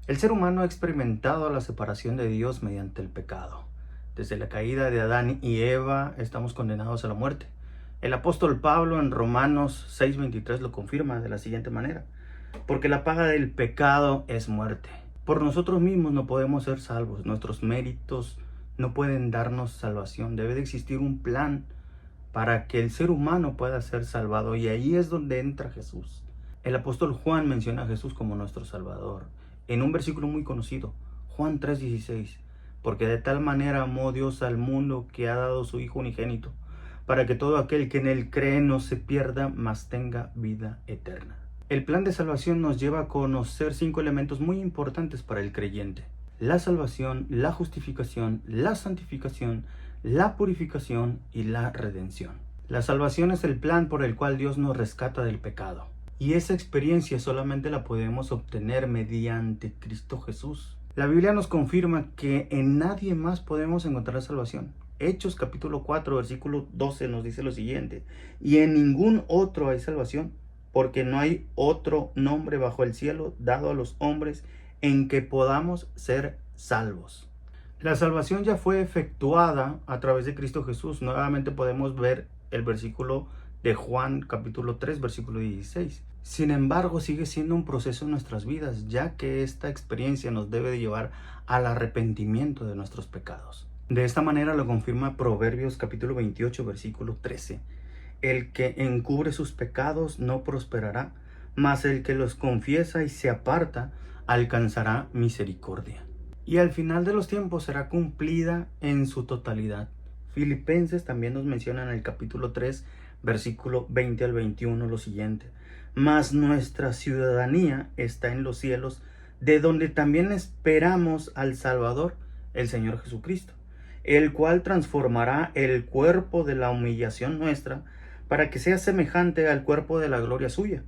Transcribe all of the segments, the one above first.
El ser humano ha experimentado la separación de Dios mediante el pecado. Desde la caída de Adán y Eva estamos condenados a la muerte. El apóstol Pablo en Romanos 6:23 lo confirma de la siguiente manera: porque la paga del pecado es muerte. Por nosotros mismos no podemos ser salvos, nuestros méritos no pueden darnos salvación. Debe de existir un plan para que el ser humano pueda ser salvado, y ahí es donde entra Jesús. El apóstol Juan menciona a Jesús como nuestro Salvador en un versículo muy conocido, Juan 3:16, porque de tal manera amó Dios al mundo que ha dado su Hijo unigénito, para que todo aquel que en él cree no se pierda, mas tenga vida eterna. El plan de salvación nos lleva a conocer 5 elementos muy importantes para el creyente: la salvación, la justificación, la santificación, la purificación y la redención. La salvación es el plan por el cual Dios nos rescata del pecado. Y esa experiencia solamente la podemos obtener mediante Cristo Jesús. La Biblia nos confirma que en nadie más podemos encontrar salvación. Hechos capítulo 4 versículo 12 nos dice lo siguiente: y en ningún otro hay salvación, porque no hay otro nombre bajo el cielo dado a los hombres en que podamos ser salvos. La salvación ya fue efectuada a través de Cristo Jesús. Nuevamente podemos ver el versículo de Juan capítulo 3 versículo 16. Sin embargo, sigue siendo un proceso en nuestras vidas, ya que esta experiencia nos debe de llevar al arrepentimiento de nuestros pecados. De esta manera lo confirma Proverbios capítulo 28 versículo 13. El que encubre sus pecados no prosperará, mas el que los confiesa y se aparta alcanzará misericordia. Y al final de los tiempos será cumplida en su totalidad. Filipenses también nos menciona en el capítulo 3, versículo 20 al 21 lo siguiente: mas nuestra ciudadanía está en los cielos, de donde también esperamos al Salvador, el Señor Jesucristo, el cual transformará el cuerpo de la humillación nuestra, para que sea semejante al cuerpo de la gloria suya,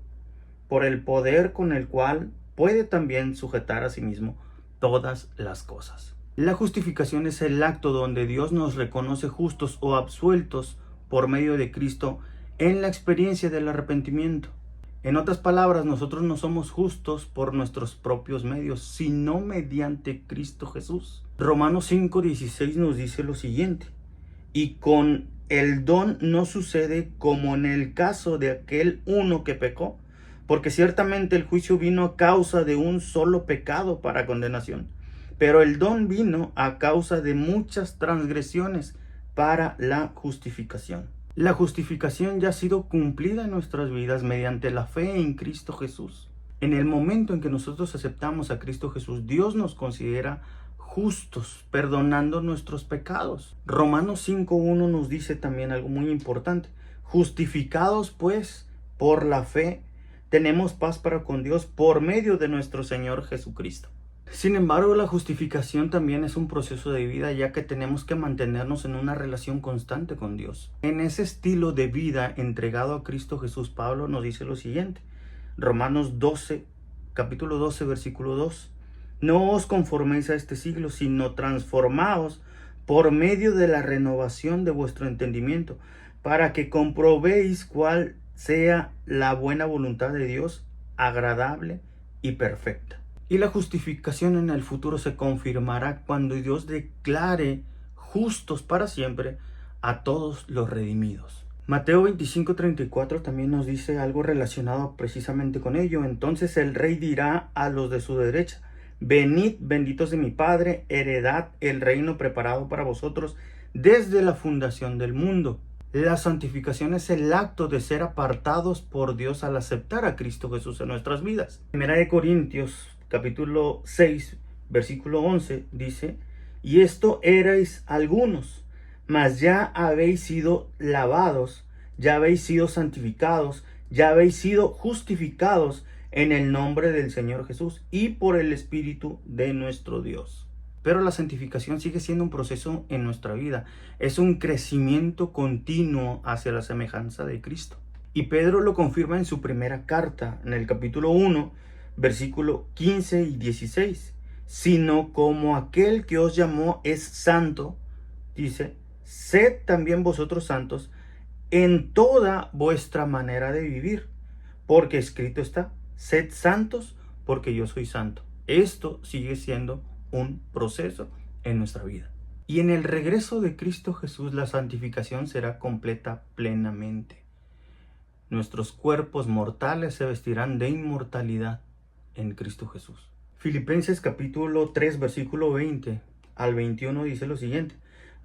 por el poder con el cual puede también sujetar a sí mismo todas las cosas. La justificación es el acto donde Dios nos reconoce justos o absueltos por medio de Cristo en la experiencia del arrepentimiento. En otras palabras, nosotros no somos justos por nuestros propios medios, sino mediante Cristo Jesús. Romanos 5:16 nos dice lo siguiente: y con el don no sucede como en el caso de aquel uno que pecó, porque ciertamente el juicio vino a causa de un solo pecado para condenación, pero el don vino a causa de muchas transgresiones para la justificación. La justificación ya ha sido cumplida en nuestras vidas mediante la fe en Cristo Jesús. En el momento en que nosotros aceptamos a Cristo Jesús, Dios nos considera justos, perdonando nuestros pecados. Romanos 5:1 nos dice también algo muy importante: justificados pues por la fe, tenemos paz para con Dios por medio de nuestro Señor Jesucristo. Sin embargo, la justificación también es un proceso de vida, ya que tenemos que mantenernos en una relación constante con Dios. En ese estilo de vida entregado a Cristo Jesús, Pablo nos dice lo siguiente: Romanos 12, capítulo 12, versículo 2. No os conforméis a este siglo, sino transformaos por medio de la renovación de vuestro entendimiento, para que comprobéis cuál sea la buena voluntad de Dios, agradable y perfecta. Y la justificación en el futuro se confirmará cuando Dios declare justos para siempre a todos los redimidos. Mateo 25:34 también nos dice algo relacionado precisamente con ello. Entonces el rey dirá a los de su derecha: venid, benditos de mi Padre, heredad el reino preparado para vosotros desde la fundación del mundo. La santificación es el acto de ser apartados por Dios al aceptar a Cristo Jesús en nuestras vidas. Primera de Corintios capítulo 6 versículo 11 dice: y esto erais algunos, mas ya habéis sido lavados, ya habéis sido santificados, ya habéis sido justificados en el nombre del Señor Jesús y por el Espíritu de nuestro Dios. Pero la santificación sigue siendo un proceso en nuestra vida. Es un crecimiento continuo hacia la semejanza de Cristo. Y Pedro lo confirma en su primera carta, en el capítulo 1, versículo 15 y 16. Sino como aquel que os llamó es santo, dice, sed también vosotros santos en toda vuestra manera de vivir, porque escrito está: sed santos porque yo soy santo. Esto sigue siendo un proceso en nuestra vida. Y en el regreso de Cristo Jesús, la santificación será completa plenamente. Nuestros cuerpos mortales se vestirán de inmortalidad en Cristo Jesús. Filipenses capítulo 3, versículo 20 al 21 dice lo siguiente: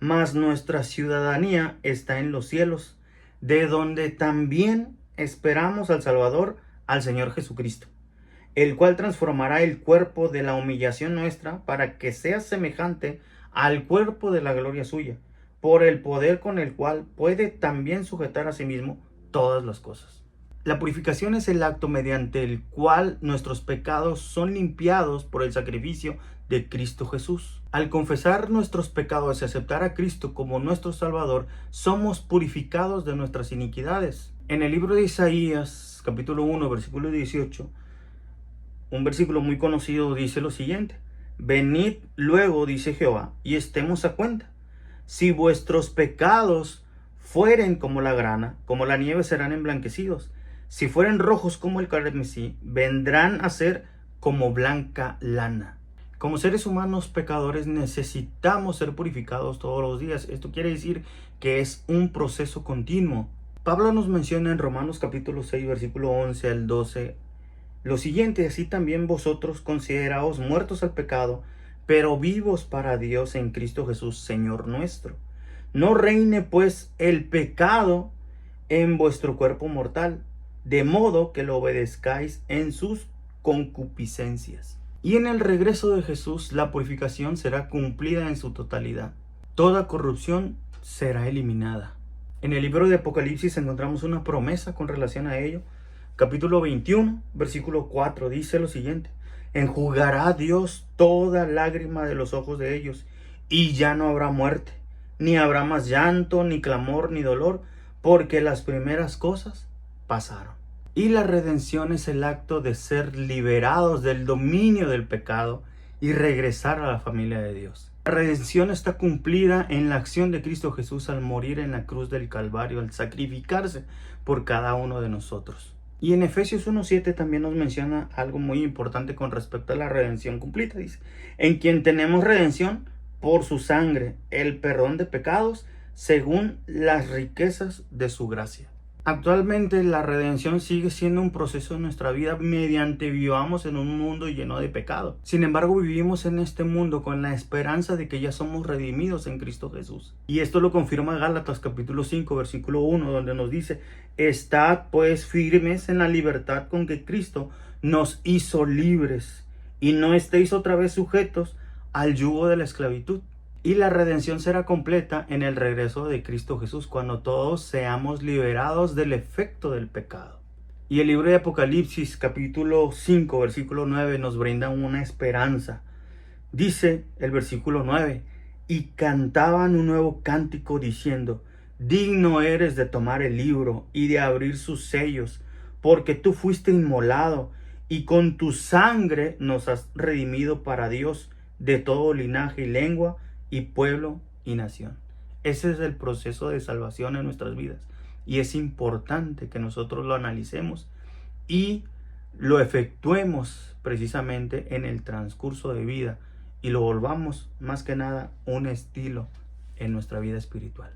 mas nuestra ciudadanía está en los cielos, de donde también esperamos al Salvador, al Señor Jesucristo, el cual transformará el cuerpo de la humillación nuestra para que sea semejante al cuerpo de la gloria suya, por el poder con el cual puede también sujetar a sí mismo todas las cosas. La purificación es el acto mediante el cual nuestros pecados son limpiados por el sacrificio de Cristo Jesús. Al confesar nuestros pecados y aceptar a Cristo como nuestro Salvador, somos purificados de nuestras iniquidades. En el libro de Isaías, capítulo 1, versículo 18, un versículo muy conocido dice lo siguiente: venid luego, dice Jehová, y estemos a cuenta. Si vuestros pecados fueren como la grana, como la nieve serán emblanquecidos. Si fueren rojos como el carmesí, vendrán a ser como blanca lana. Como seres humanos pecadores necesitamos ser purificados todos los días. Esto quiere decir que es un proceso continuo. Pablo nos menciona en Romanos capítulo 6, versículo 11 al 12, lo siguiente: así también vosotros consideraos muertos al pecado, pero vivos para Dios en Cristo Jesús, Señor nuestro. No reine pues el pecado en vuestro cuerpo mortal, de modo que lo obedezcáis en sus concupiscencias. Y en el regreso de Jesús, la purificación será cumplida en su totalidad. Toda corrupción será eliminada. En el libro de Apocalipsis encontramos una promesa con relación a ello. Capítulo 21, versículo 4 dice lo siguiente: enjugará Dios toda lágrima de los ojos de ellos, y ya no habrá muerte, ni habrá más llanto, ni clamor, ni dolor, porque las primeras cosas pasaron. Y la redención es el acto de ser liberados del dominio del pecado y regresar a la familia de Dios. La redención está cumplida en la acción de Cristo Jesús al morir en la cruz del Calvario, al sacrificarse por cada uno de nosotros. Y en Efesios 1:7 también nos menciona algo muy importante con respecto a la redención cumplida. Dice: en quien tenemos redención por su sangre, el perdón de pecados, según las riquezas de su gracia. Actualmente la redención sigue siendo un proceso en nuestra vida mediante vivamos en un mundo lleno de pecado. Sin embargo, vivimos en este mundo con la esperanza de que ya somos redimidos en Cristo Jesús. Y esto lo confirma Gálatas capítulo 5, versículo 1, donde nos dice: estad pues firmes en la libertad con que Cristo nos hizo libres, y no estéis otra vez sujetos al yugo de la esclavitud. Y la redención será completa en el regreso de Cristo Jesús, cuando todos seamos liberados del efecto del pecado. Y el libro de Apocalipsis capítulo 5 versículo 9 nos brinda una esperanza. Dice el versículo 9: y cantaban un nuevo cántico diciendo: digno eres de tomar el libro y de abrir sus sellos, porque tú fuiste inmolado y con tu sangre nos has redimido para Dios de todo linaje y lengua y pueblo y nación. Ese es el proceso de salvación en nuestras vidas, y es importante que nosotros lo analicemos y lo efectuemos precisamente en el transcurso de vida y lo volvamos más que nada un estilo en nuestra vida espiritual.